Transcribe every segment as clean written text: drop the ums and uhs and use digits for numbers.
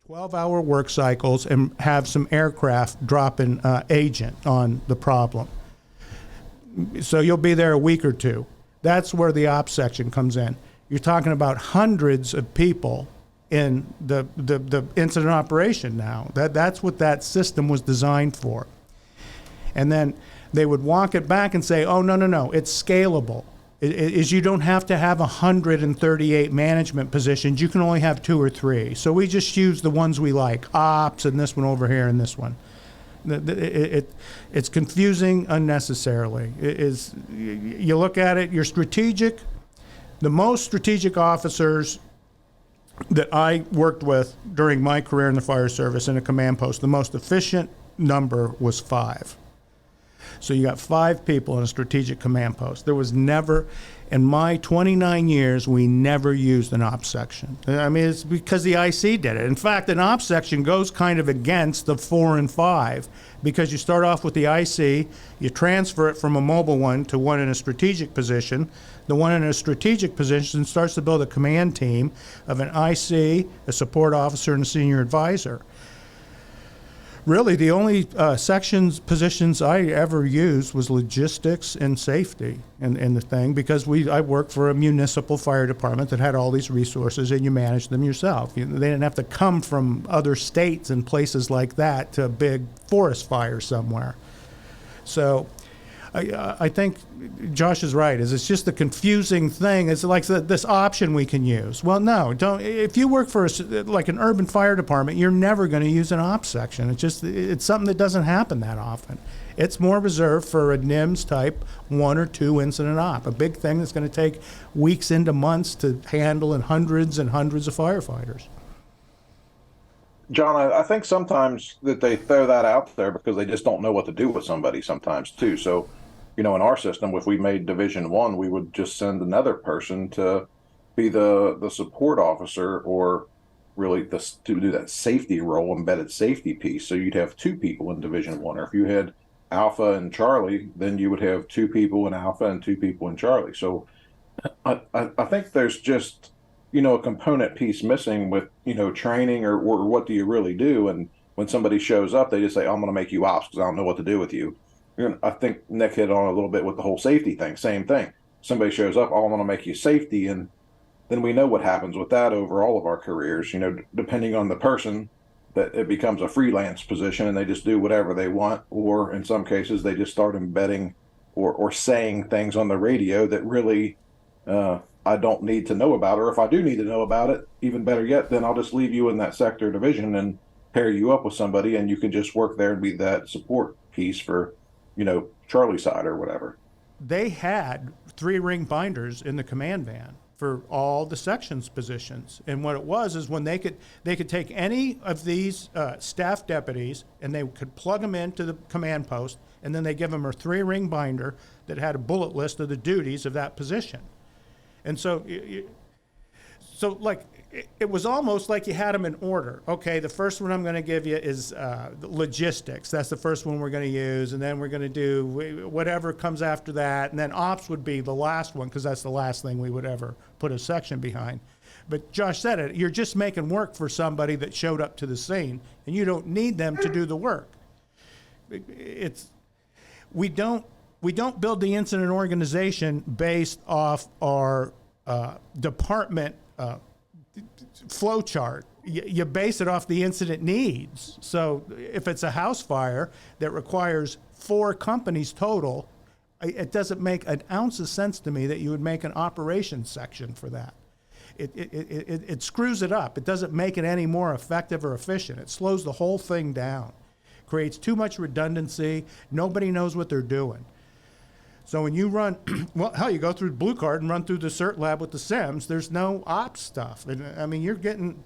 12-hour work cycles and have some aircraft drop an agent on the problem. So you'll be there a week or two. That's where the ops section comes in. You're talking about hundreds of people in the incident operation now. That's what that system was designed for. And then they would walk it back and say, oh, no, it's scalable. Is you don't have to have 138 management positions. You can only have 2 or 3. So we just use the ones we like, ops and this one over here and this one. It's confusing unnecessarily. You look at it, you're strategic. The most strategic officers that I worked with during my career in the fire service in a command post, the most efficient number was 5. So you got 5 people in a strategic command post. There was never, in my 29 years, we never used an ops section. I mean, it's because the IC did it. In fact, an ops section goes kind of against the 4 and 5 because you start off with the IC, you transfer it from a mobile one to one in a strategic position. The one in a strategic position starts to build a command team of an IC, a support officer, and a senior advisor. Really, the only positions I ever used was logistics and safety in the thing, because I worked for a municipal fire department that had all these resources and you managed them yourself. They didn't have to come from other states and places like that to a big forest fire somewhere. So I think Josh is right. It's just a confusing thing. It's like this option we can use. Well, no, don't. If you work for like an urban fire department, you're never going to use an ops section. It's something that doesn't happen that often. It's more reserved for a NIMS type 1 or 2 incident op, a big thing that's going to take weeks into months to handle and hundreds of firefighters. John, I think sometimes that they throw that out there because they just don't know what to do with somebody sometimes too. So, in our system, if we made Division 1, we would just send another person to be the support officer, or really to do that safety role, embedded safety piece. So you'd have 2 people in Division 1. Or if you had Alpha and Charlie, then you would have 2 people in Alpha and 2 people in Charlie. So I think there's just, a component piece missing with, training or what do you really do? And when somebody shows up, they just say, I'm going to make you ops because I don't know what to do with you. I think Nick hit on a little bit with the whole safety thing. Same thing. Somebody shows up, oh, I want to make you safety. And then we know what happens with that over all of our careers. Depending on the person, that it becomes a freelance position and they just do whatever they want. Or in some cases, they just start embedding or saying things on the radio that really I don't need to know about. Or if I do need to know about it, even better yet, then I'll just leave you in that sector division and pair you up with somebody, and you can just work there and be that support piece for Charlie side or whatever. They had 3-ring binders in the command van for all the sections positions. And what it was is when they could take any of these staff deputies and they could plug them into the command post, and then they give them a 3-ring binder that had a bullet list of the duties of that position. And so it was almost like you had them in order. Okay, the first one I'm going to give you is logistics. That's the first one we're going to use, and then we're going to do whatever comes after that, and then ops would be the last one because that's the last thing we would ever put a section behind. But Josh said it, you're just making work for somebody that showed up to the scene, and you don't need them to do the work. We don't build the incident organization based off our department flow chart. You base it off the incident needs. So if it's a house fire that requires 4 companies total, it doesn't make an ounce of sense to me that you would make an operations section for that. It screws it up. It doesn't make it any more effective or efficient. It slows the whole thing down, creates too much redundancy. Nobody knows what they're doing. So when you run, well, hell, you go through Blue Card and run through the CERT lab with the SIMs, there's no ops stuff. And I mean, you're getting,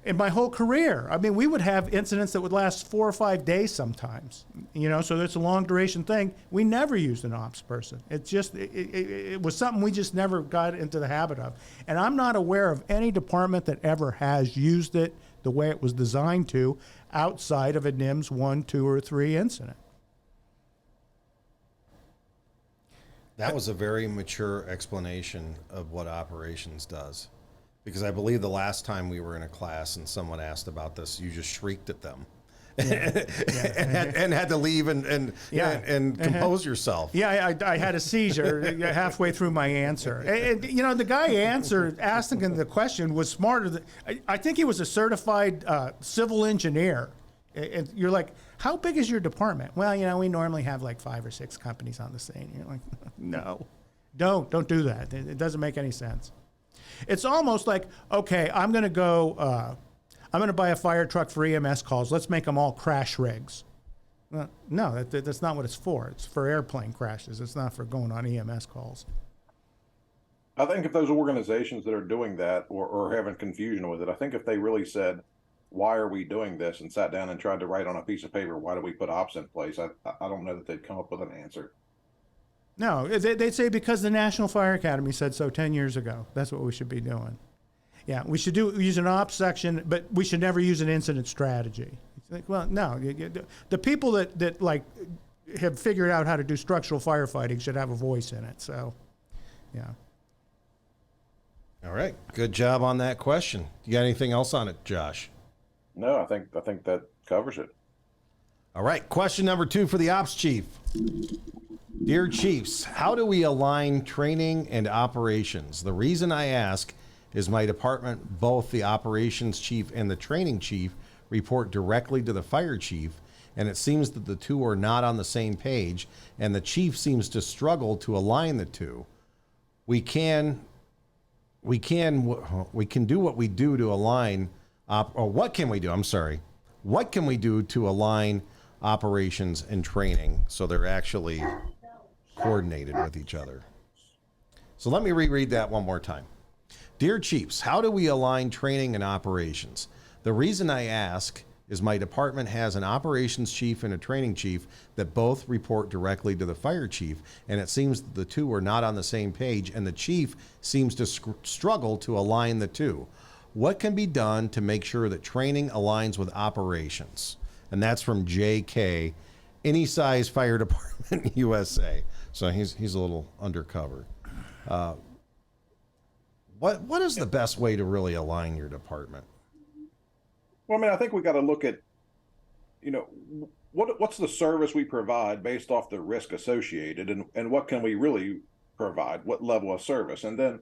in my whole career, I mean, we would have incidents that would last 4 or 5 days sometimes, so it's a long duration thing. We never used an ops person. It was something we just never got into the habit of. And I'm not aware of any department that ever has used it the way it was designed to outside of a NIMS 1, 2, or 3 incident. That was a very mature explanation of what operations does, Because I believe the last time we were in a class and someone asked about this, you just shrieked at them. and had to leave and compose yourself. Yeah, I had a seizure halfway through my answer. And the guy asking the question was smarter than, I think he was a certified civil engineer. And you're like, how big is your department? Well, we normally have like 5 or 6 companies on the scene. You're like, no, don't do that. It doesn't make any sense. It's almost like, okay, I'm going to buy a fire truck for EMS calls. Let's make them all crash rigs. Well, no, that's not what it's for. It's for airplane crashes. It's not for going on EMS calls. I think if those organizations that are doing that or having confusion with it, I think if they really said, why are we doing this, and sat down and tried to write on a piece of paper, why do we put ops in place, I don't know that they'd come up with an answer. No, they'd say because the National Fire Academy said so 10 years ago. That's what we should be doing. Yeah, we should use an ops section, but we should never use an incident strategy. It's like, well, no, the people that like have figured out how to do structural firefighting should have a voice in it. So, yeah. All right, good job on that question. You got anything else on it, Josh? No, I think that covers it. All right, question number 2 for the ops chief. Dear Chiefs, how do we align training and operations? The reason I ask is my department, both the operations chief and the training chief, report directly to the fire chief, and it seems that the two are not on the same page, and the chief seems to struggle to align the two. We can do what we do to align, what can we do? I'm sorry. What can we do to align operations and training so they're actually coordinated with each other? So let me reread that one more time. Dear Chiefs, how do we align training and operations? The reason I ask is my department has an operations chief and a training chief that both report directly to the fire chief, and it seems that the two are not on the same page, and the chief seems to struggle to align the two. What can be done to make sure that training aligns with operations? And that's from JK, Any Size Fire Department USA. So he's a little undercover. What is the best way to really align your department? Well, I mean, I think we got to look at, what's the service we provide based off the risk associated, and what can we really provide, what level of service, and then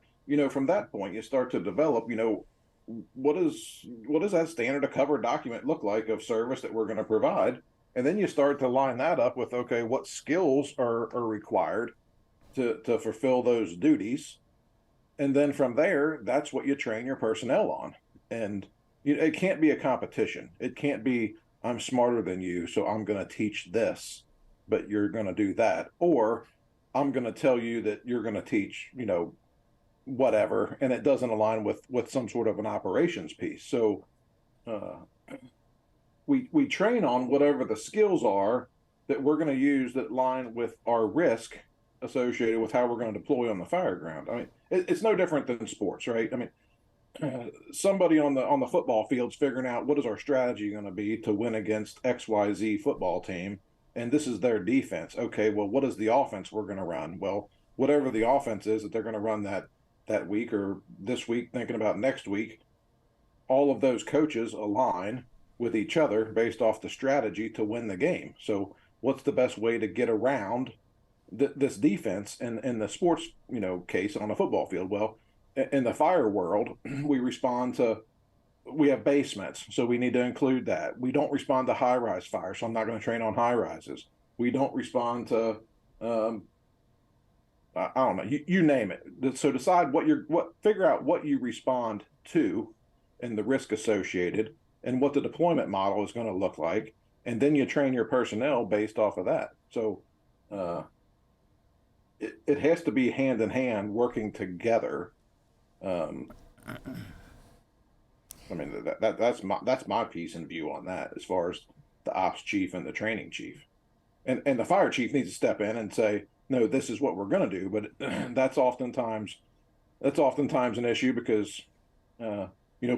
from that point you start to develop, what does that standard of cover document look like of service that we're going to provide, and then you start to line that up with, okay, what skills are required to fulfill those duties, and then from there, that's what you train your personnel on. And it can't be a competition. It can't be, I'm smarter than you, so I'm going to teach this, but you're going to do that. Or I'm going to tell you that you're going to teach, whatever, and it doesn't align with some sort of an operations piece. So we train on whatever the skills are that we're going to use that line with our risk associated with how we're going to deploy on the fire ground. I mean, it's no different than sports, right? I mean, somebody on the football field's figuring out what is our strategy going to be to win against XYZ football team, and this is their defense. Okay, well, what is the offense we're going to run? Well, whatever the offense is that they're going to run that week or this week, thinking about next week, all of those coaches align with each other based off the strategy to win the game. So what's the best way to get around this defense in the sports case on a football field? Well, in the fire world, we have basements, so we need to include that. We don't respond to high-rise fire, so I'm not going to train on high-rises. We don't respond to, I don't know, you name it. So decide figure out what you respond to and the risk associated and what the deployment model is going to look like, and then you train your personnel based off of that. So it has to be hand in hand, working together. I mean, that's my piece and view on that as far as the ops chief and the training chief, and the fire chief needs to step in and say, no, this is what we're going to do. But that's oftentimes an issue because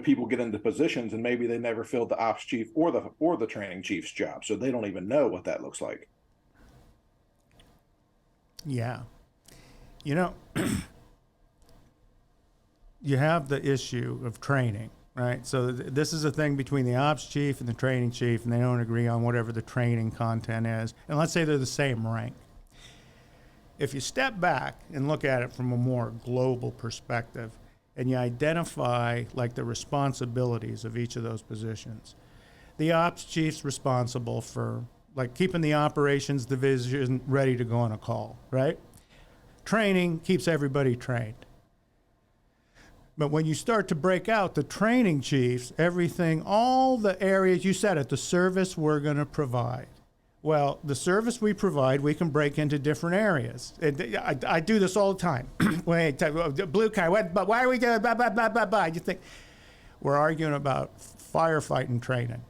people get into positions and maybe they never filled the ops chief or the training chief's job, so they don't even know what that looks like. Yeah, you have the issue of training, right? So this is a thing between the ops chief and the training chief, and they don't agree on whatever the training content is. And let's say they're the same rank. If you step back and look at it from a more global perspective, and you identify like the responsibilities of each of those positions, the ops chief's responsible for like keeping the operations division ready to go on a call, right? Training keeps everybody trained. But when you start to break out the training chiefs, everything, all the areas, you said it, the service we're going to provide. Well, the service we provide, we can break into different areas. I do this all the time. Wait, blue car, but why are we doing blah, blah, blah, blah, blah? You think we're arguing about firefighting training.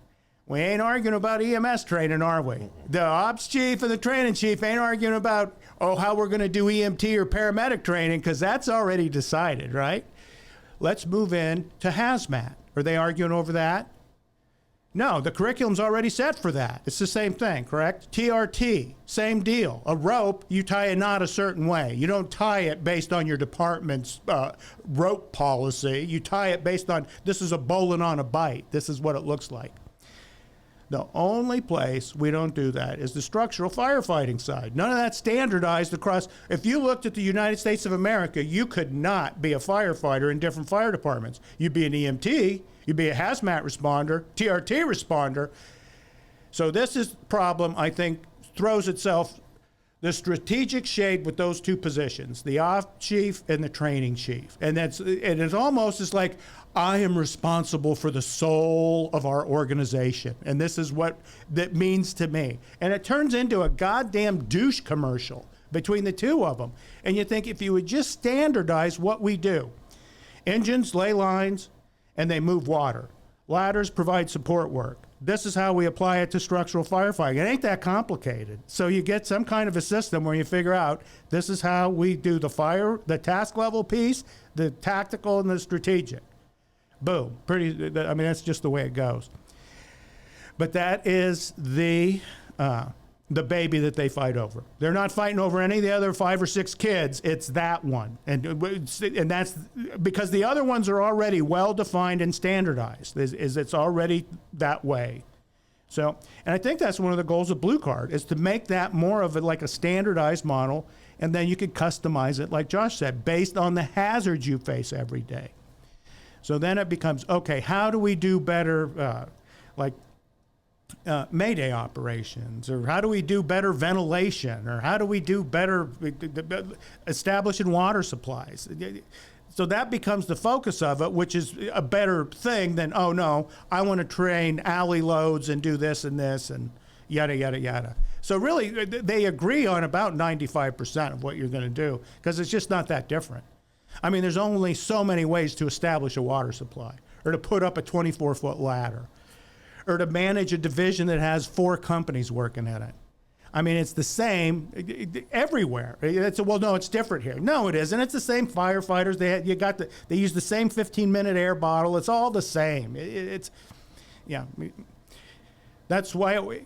We ain't arguing about EMS training, are we? The ops chief and the training chief ain't arguing about, how we're going to do EMT or paramedic training, because that's already decided, right? Let's move in to hazmat. Are they arguing over that? No, the curriculum's already set for that. It's the same thing, correct? TRT, same deal. A rope, you tie a knot a certain way. You don't tie it based on your department's rope policy. You tie it based on, this is a bowling on a bite. This is what it looks like. The only place we don't do that is the structural firefighting side. None of that's standardized across. If you looked at the United States of America, you could not be a firefighter in different fire departments. You'd be an EMT, you'd be a hazmat responder, TRT responder. So this is the problem, I think, throws itself, the strategic shade with those two positions, the ops chief and the training chief. And it's almost as like, I am responsible for the soul of our organization. And this is what that means to me. And it turns into a goddamn douche commercial between the two of them. And you think if you would just standardize what we do, engines lay lines and they move water. Ladders provide support work. This is how we apply it to structural firefighting. It ain't that complicated. So you get some kind of a system where you figure out this is how we do the task level piece, the tactical and the strategic. Boom. That's just the way it goes. But that is the baby that they fight over. They're not fighting over any of the other 5 or 6 kids. It's that one. And that's because the other ones are already well-defined and standardized. It's already that way. So, and I think that's one of the goals of Blue Card is to make that more of like a standardized model, and then you could customize it, like Josh said, based on the hazards you face every day. So then it becomes, okay, how do we do better, Mayday operations, or how do we do better ventilation, or how do we do better establishing water supplies? So that becomes the focus of it, which is a better thing than, oh no, I want to train alley loads and do this and yada, yada, yada. So really, they agree on about 95% of what you're going to do, because it's just not that different. I mean, there's only so many ways to establish a water supply, or to put up a 24-foot ladder, or to manage a division that has 4 companies working in it. I mean, it's the same everywhere. It's different here. No, it isn't. It's the same firefighters. They use the same 15-minute air bottle. It's all the same. That's why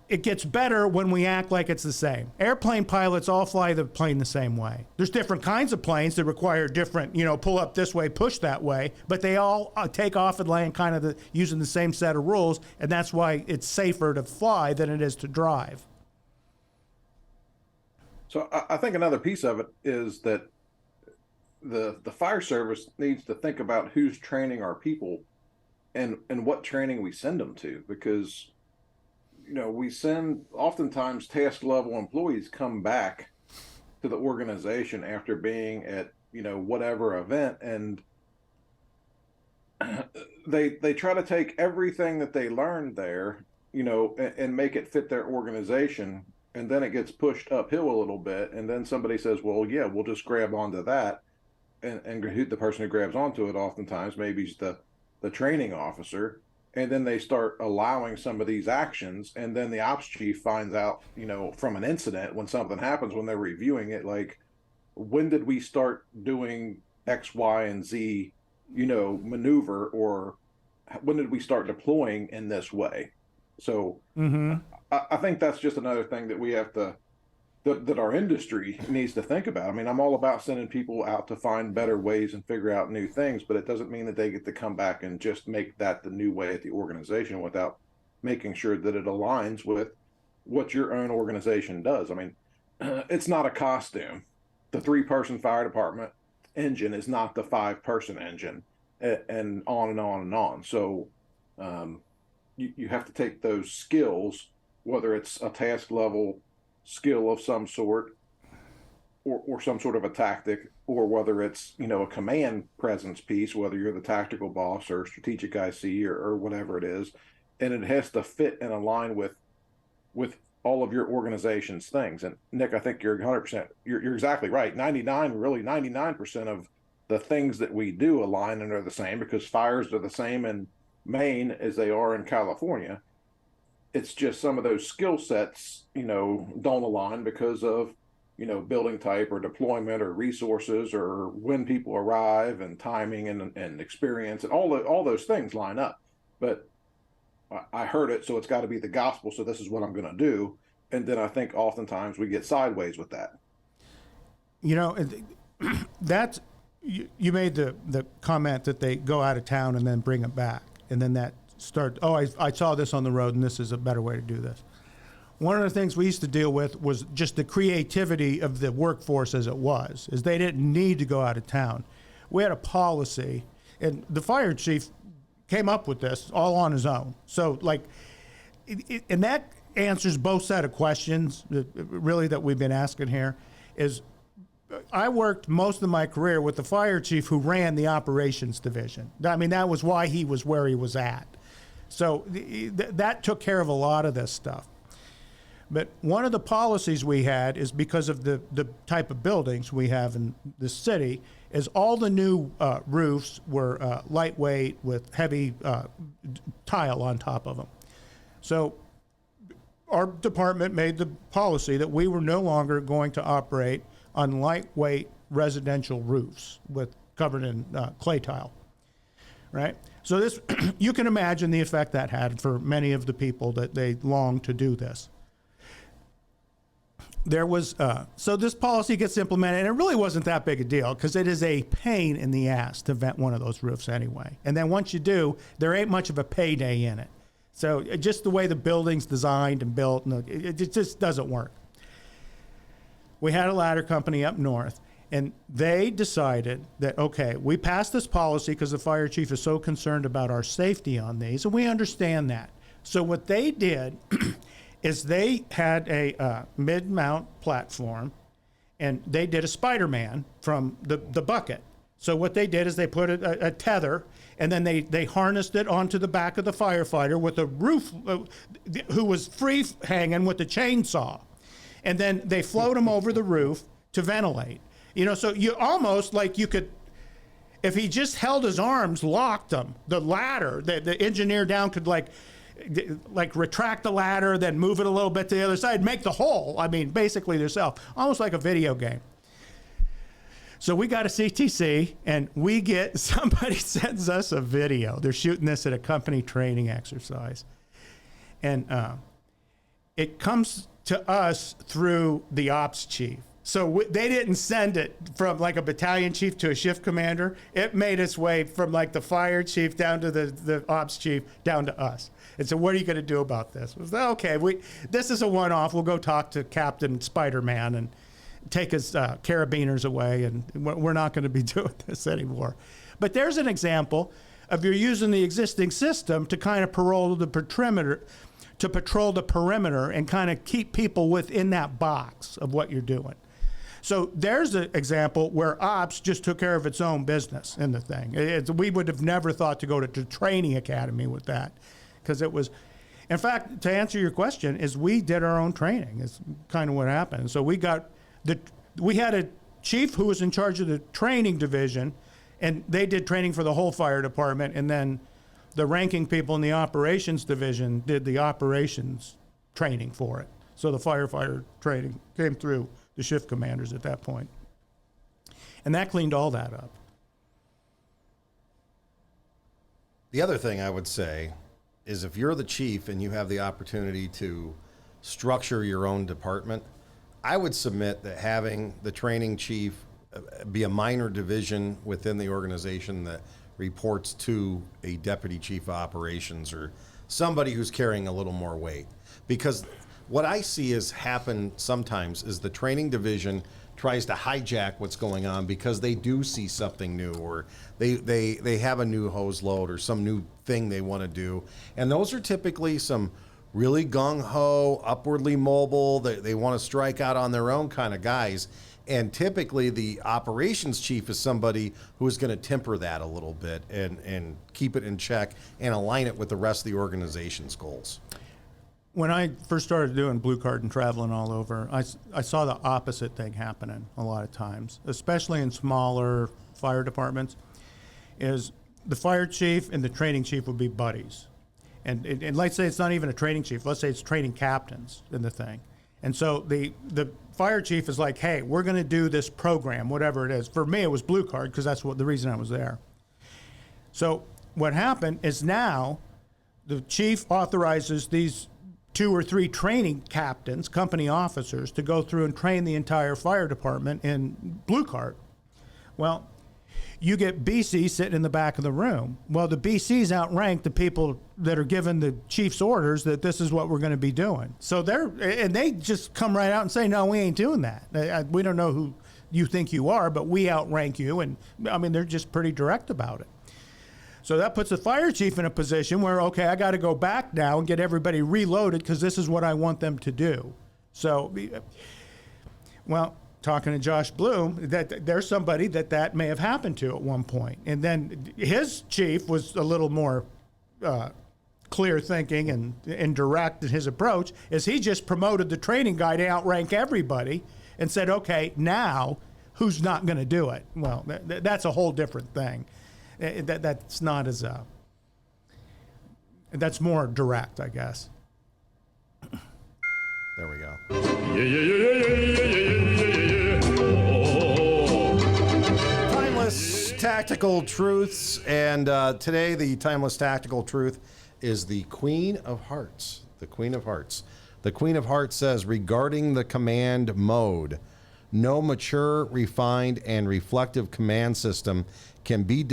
it gets better when we act like it's the same. Airplane pilots all fly the plane the same way. There's different kinds of planes that require different, pull up this way, push that way, but they all take off and land kind of using the same set of rules, and that's why it's safer to fly than it is to drive. So I think another piece of it is that the fire service needs to think about who's training our people and what training we send them to, because we send oftentimes task level employees come back to the organization after being at, whatever event, and they try to take everything that they learned there, and make it fit their organization. And then it gets pushed uphill a little bit. And then somebody says, well, yeah, we'll just grab onto that. And the person who grabs onto it oftentimes maybe is the training officer. And then they start allowing some of these actions. And then the ops chief finds out, from an incident when something happens, when they're reviewing it, like, when did we start doing X, Y, and Z, maneuver, or when did we start deploying in this way? So I think that's just another thing that we have to that our industry needs to think about. I mean, I'm all about sending people out to find better ways and figure out new things, but it doesn't mean that they get to come back and just make that the new way at the organization without making sure that it aligns with what your own organization does. I mean, it's not a costume. The 3-person fire department engine is not the 5-person engine, and on and on and on. So you have to take those skills, whether it's a task level skill of some sort, or some sort of a tactic, or whether it's, a command presence piece, whether you're the tactical boss or strategic IC, or whatever it is, and it has to fit and align with all of your organization's things. And Nick, I think you're 100%, you're exactly right. 99% of the things that we do align and are the same, because fires are the same in Maine as they are in California. It's just some of those skill sets, don't align because of, building type or deployment or resources or when people arrive and timing and experience, and all those things line up. But I heard it, so it's got to be the gospel. So this is what I'm going to do. And then I think oftentimes we get sideways with that. That's, you made the comment that they go out of town and then bring it back. And then that I saw this on the road and this is a better way to do this. One of the things we used to deal with was just the creativity of the workforce as it was, is they didn't need to go out of town. We had a policy, and the fire chief came up with this all on his own. So and that answers both set of questions really that we've been asking here. Is I worked most of my career with the fire chief who ran the operations division. I mean, that was why he was where he was at. So that took care of a lot of this stuff. But one of the policies we had is, because of the type of buildings we have in the city, is all the new roofs were lightweight with heavy tile on top of them. So our department made the policy that we were no longer going to operate on lightweight residential roofs covered in clay tile, right? So this, you can imagine the effect that had for many of the people that they longed to do this. There was, so this policy gets implemented, and it really wasn't that big a deal because it is a pain in the ass to vent one of those roofs anyway. And then once you do, there ain't much of a payday in it. So just the way the building's designed and built, it just doesn't work. We had a ladder company up north, and they decided that, okay, we passed this policy because the fire chief is so concerned about our safety on these, and we understand that. So what they did is they had a mid-mount platform, and they did a Spider-Man from the bucket. So what they did is they put a tether, and then they harnessed it onto the back of the firefighter with a roof, who was free hanging with the chainsaw. And then they float him over the roof to ventilate. So you almost you could, if he just held his arms, locked them, the ladder, the engineer down could retract the ladder, then move it a little bit to the other side, make the hole. I mean, basically themselves, almost like a video game. So we got a CTC, and somebody sends us a video. They're shooting this at a company training exercise. And it comes to us through the ops chief. So they didn't send it from a battalion chief to a shift commander. It made its way from the fire chief down to the ops chief down to us. And so what are you going to do about this? We said, okay, this is a one-off. We'll go talk to Captain Spider-Man and take his carabiners away, and we're not going to be doing this anymore. But there's an example of you're using the existing system to kind of patrol the perimeter and kind of keep people within that box of what you're doing. So there's an example where ops just took care of its own business in the thing. We would have never thought to go to training academy with that, because it was, in fact, to answer your question, is we did our own training. Is kind of what happened. So we had a chief who was in charge of the training division, and they did training for the whole fire department, and then the ranking people in the operations division did the operations training for it. So the firefighter training came through the shift commanders at that point. And that cleaned all that up. The other thing I would say is, if you're the chief and you have the opportunity to structure your own department, I would submit that having the training chief be a minor division within the organization that reports to a deputy chief of operations or somebody who's carrying a little more weight. Because what I see is happen sometimes is the training division tries to hijack what's going on because they do see something new, or they have a new hose load or some new thing they want to do. And those are typically some really gung-ho, upwardly mobile, they want to strike out on their own kind of guys. And typically the operations chief is somebody who is going to temper that a little bit and keep it in check and align it with the rest of the organization's goals. When I first started doing blue card and traveling all over, I saw the opposite thing happening a lot of times, especially in smaller fire departments, is the fire chief and the training chief would be buddies. And let's say it's not even a training chief. Let's say it's training captains in the thing. And so the fire chief is like, hey, we're going to do this program, whatever it is. For me, it was blue card because that's the reason I was there. So what happened is now the chief authorizes these 2 or 3 training captains, company officers, to go through and train the entire fire department in blue card. Well, you get BC sitting in the back of the room. Well, the BCs outrank the people that are given the chief's orders that this is what we're going to be doing. So they just come right out and say, no, we ain't doing that. We don't know who you think you are, but we outrank you. And I mean, they're just pretty direct about it. So that puts the fire chief in a position where, okay, I got to go back now and get everybody reloaded because this is what I want them to do. So, well, talking to Josh Blum, that there's somebody that may have happened to at one point. And then his chief was a little more clear thinking and direct in his approach, is he just promoted the training guy to outrank everybody and said, okay, now who's not going to do it? Well, that's a whole different thing. That's not as that's more direct, I guess. There we go. Timeless tactical truths, and today the timeless tactical truth is the Queen of Hearts. The Queen of Hearts. The Queen of Hearts says, regarding the command mode, no mature, refined, and reflective command system can be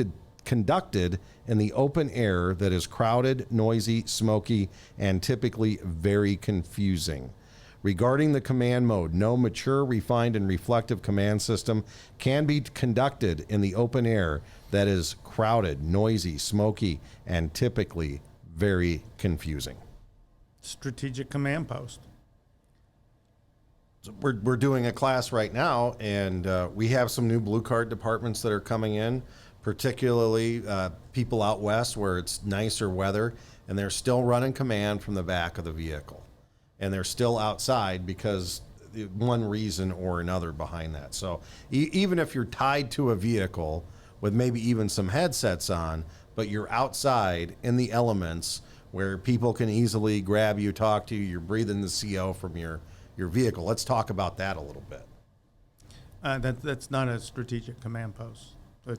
conducted in the open air that is crowded, noisy, smoky, and typically very confusing. Regarding the command mode, no mature, refined, and reflective command system can be conducted in the open air that is crowded, noisy, smoky, and typically very confusing. Strategic command post. We're doing a class right now, and we have some new blue card departments that are coming in, particularly people out west where it's nicer weather, and they're still running command from the back of the vehicle. And they're still outside because one reason or another behind that. So even if you're tied to a vehicle with maybe even some headsets on, but you're outside in the elements where people can easily grab you, talk to you, you're breathing the CO from your vehicle. Let's talk about that a little bit. That's not a strategic command post.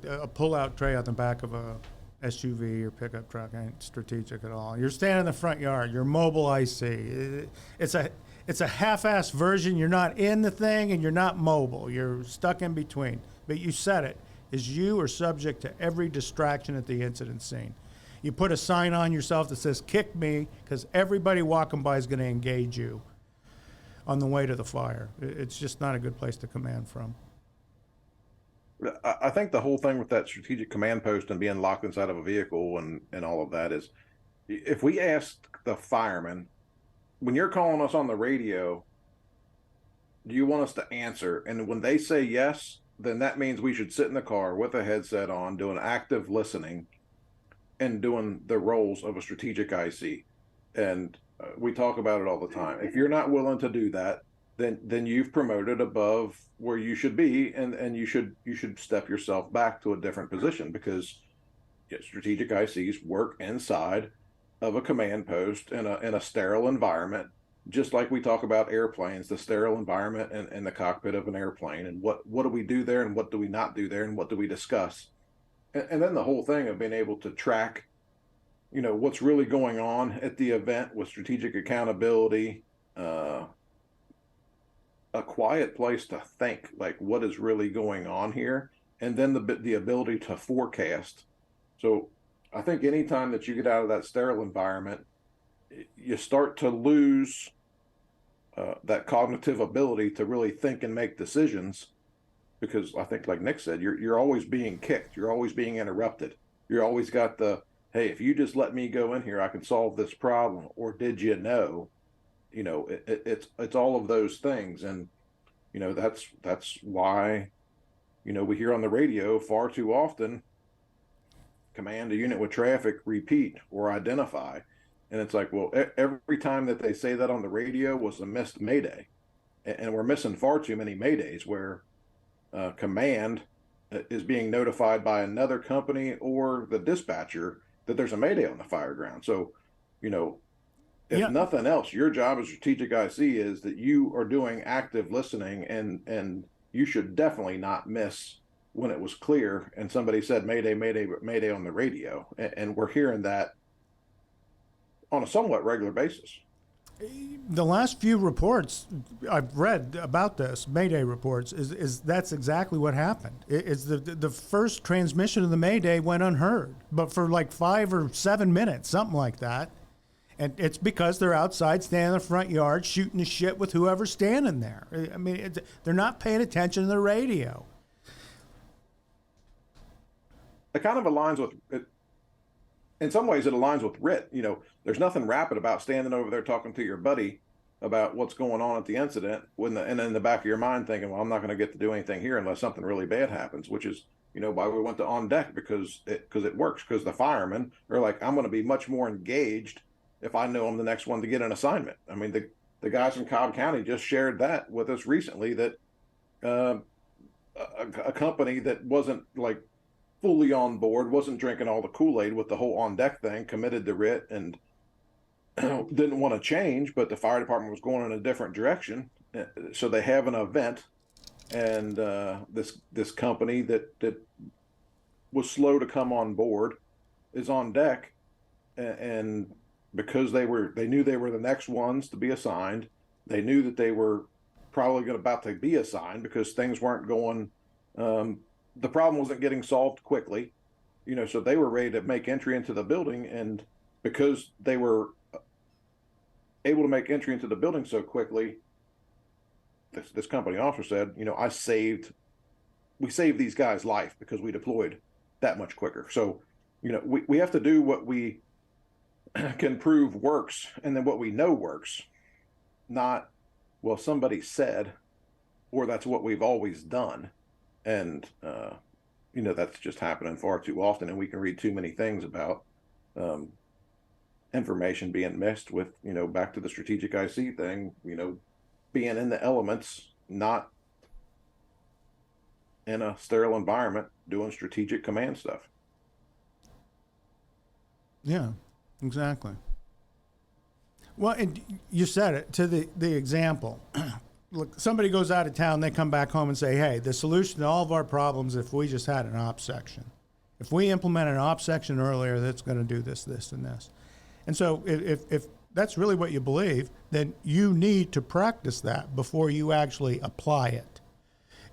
A pull-out tray on the back of a SUV or pickup truck ain't strategic at all. You're standing in the front yard. You're mobile IC. It's a half-assed version. You're not in the thing and you're not mobile. You're stuck in between. But you said it, is you are subject to every distraction at the incident scene. You put a sign on yourself that says, kick me, because everybody walking by is going to engage you on the way to the fire. It's just not a good place to command from. I think the whole thing with that strategic command post and being locked inside of a vehicle and all of that is, if we ask the firemen, when you're calling us on the radio, do you want us to answer? And when they say yes, then that means we should sit in the car with a headset on, doing active listening and doing the roles of a strategic IC. And we talk about it all the time. If you're not willing to do that, then you've promoted above where you should be, and you should step yourself back to a different position, because strategic ICs work inside of a command post in a sterile environment, just like we talk about airplanes, the sterile environment in the cockpit of an airplane, and what do we do there and what do we not do there and what do we discuss, and then the whole thing of being able to track what's really going on at the event with strategic accountability, a quiet place to think, like what is really going on here, and then the ability to forecast. So I think anytime that you get out of that sterile environment, you start to lose that cognitive ability to really think and make decisions, because I think, like Nick said, you're always being kicked, you're always being interrupted, you're always got the, hey, if you just let me go in here, I can solve this problem, or did you know? It's all of those things, and that's why we hear on the radio far too often, command a unit with traffic, repeat or identify. And it's like, well, every time that they say that on the radio was a missed mayday, and we're missing far too many maydays where command is being notified by another company or the dispatcher that there's a mayday on the fire ground. So, if nothing else, your job as strategic IC is that you are doing active listening, and you should definitely not miss when it was clear and somebody said mayday, mayday, mayday on the radio, and we're hearing that on a somewhat regular basis. The last few reports I've read about this, Mayday reports, is that's exactly what happened. It's the first transmission of the Mayday went unheard, but for like 5 or 7 minutes, something like that. And it's because they're outside, standing in the front yard, shooting the shit with whoever's standing there. I mean, they're not paying attention to the radio. It kind of aligns with it. In some ways, it aligns with RIT. There's nothing rapid about standing over there talking to your buddy about what's going on at the incident, and in the back of your mind thinking, well, I'm not going to get to do anything here unless something really bad happens, which is, why we went to on deck, because it works, because the firemen are like, I'm going to be much more engaged if I know I'm the next one to get an assignment. I mean, the guys in Cobb County just shared that with us recently, that a company that wasn't like fully on board, wasn't drinking all the Kool-Aid with the whole on deck thing, committed to RIT and didn't want to change, but the fire department was going in a different direction. So they have an event, and this company that was slow to come on board is on deck, and because they knew they were the next ones to be assigned, they knew that they were probably about to be assigned because things weren't going. The problem wasn't getting solved quickly, so they were ready to make entry into the building. And because they were able to make entry into the building so quickly, this company officer said, we saved these guys' life because we deployed that much quicker. So, we have to do what we can prove works, and then what we know works, not, well, somebody said, or that's what we've always done. And, that's just happening far too often. And we can read too many things about information being missed with, back to the strategic IC thing, being in the elements, not in a sterile environment, doing strategic command stuff. Yeah, exactly. Well, and you said it to the example. Look, somebody goes out of town, they come back home and say, hey, the solution to all of our problems, if we just had an ops section. If we implement an ops section earlier, that's going to do this, this, and this. And so if that's really what you believe, then you need to practice that before you actually apply it.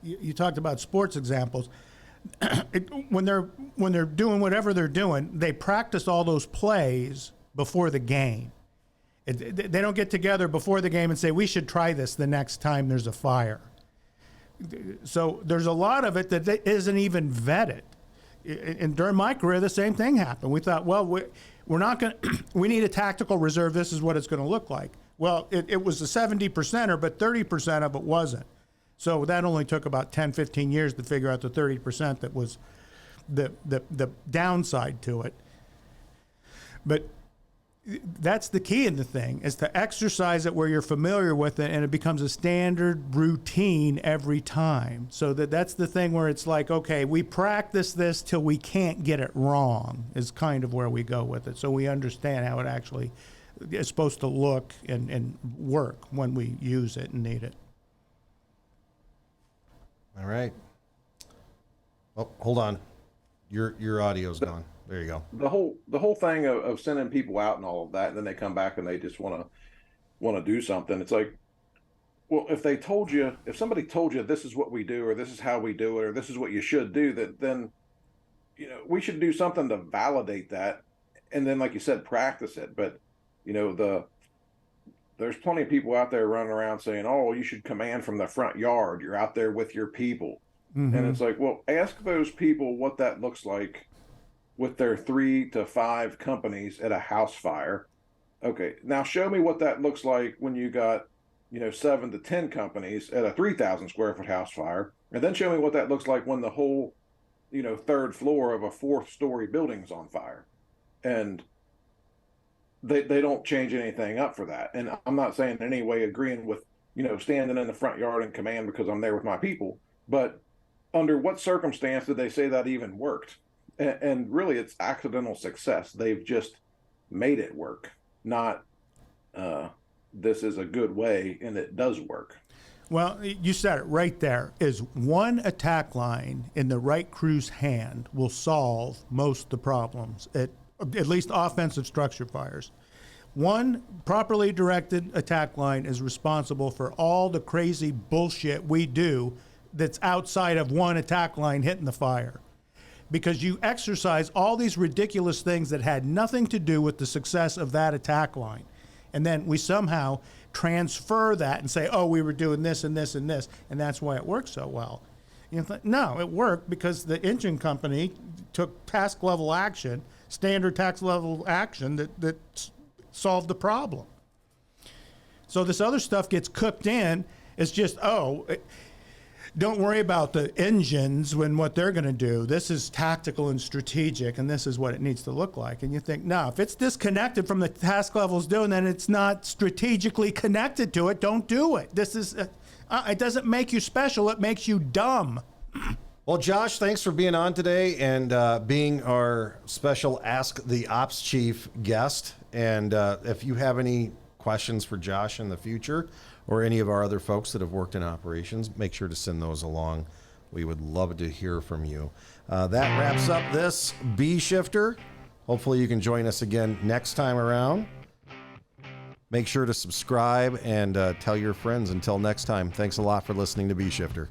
You talked about sports examples. When they're doing whatever they're doing, they practice all those plays before the game. They don't get together before the game and say, we should try this the next time there's a fire. So there's a lot of it that isn't even vetted. And during my career, the same thing happened. We thought, well, we're not going to, we need a tactical reserve. This is what it's going to look like. Well, it was a 70%er, but 30% of it wasn't. So that only took about 10, 15 years to figure out the 30% that was the downside to it. But that's the key in the thing, is to exercise it where you're familiar with it, and it becomes a standard routine every time. So that's the thing where it's like, okay, we practice this till we can't get it wrong, is kind of where we go with it. So we understand how it actually is supposed to look and work when we use it and need it. All right. Oh, hold on. Your audio's gone. There you go. The whole thing of sending people out and all of that, and then they come back and they just want to do something. It's like, Well, if somebody told you this is what we do, or this is how we do it, or this is what you should do, that then we should do something to validate that, and then, like you said, practice it. But there's plenty of people out there running around saying, "Oh, you should command from the front yard. You're out there with your people," and it's like, well, ask those people what that looks like with their 3 to 5 companies at a house fire. Okay, now show me what that looks like when you got 7 to 10 companies at a 3,000 square foot house fire, and then show me what that looks like when the whole third floor of a 4th story building is on fire, and they don't change anything up for that. And I'm not saying in any way agreeing with standing in the front yard and command because I'm there with my people, but under what circumstance did they say that even worked? And really, it's accidental success. They've just made it work, not this is a good way and it does work. Well, you said it right there. Is one attack line in the right crew's hand will solve most of the problems, at least offensive structure fires. One properly directed attack line is responsible for all the crazy bullshit we do that's outside of one attack line hitting the fire. Because you exercise all these ridiculous things that had nothing to do with the success of that attack line. And then we somehow transfer that and say, oh, we were doing this and this and this, and that's why it worked so well. No, it worked because the engine company took task level action, standard task level action that solved the problem. So this other stuff gets cooked in. It's just, don't worry about the engines when what they're going to do. This is tactical and strategic, and this is what it needs to look like. And you think, no, if it's disconnected from the task levels doing, then it's not strategically connected to it. Don't do it. This is, it doesn't make you special. It makes you dumb. Well, Josh, thanks for being on today and being our special Ask the Ops Chief guest. And if you have any questions for Josh in the future or any of our other folks that have worked in operations, make sure to send those along. We would love to hear from you. That wraps up this B Shifter. Hopefully you can join us again next time around. Make sure to subscribe and tell your friends. Until next time, thanks a lot for listening to B Shifter.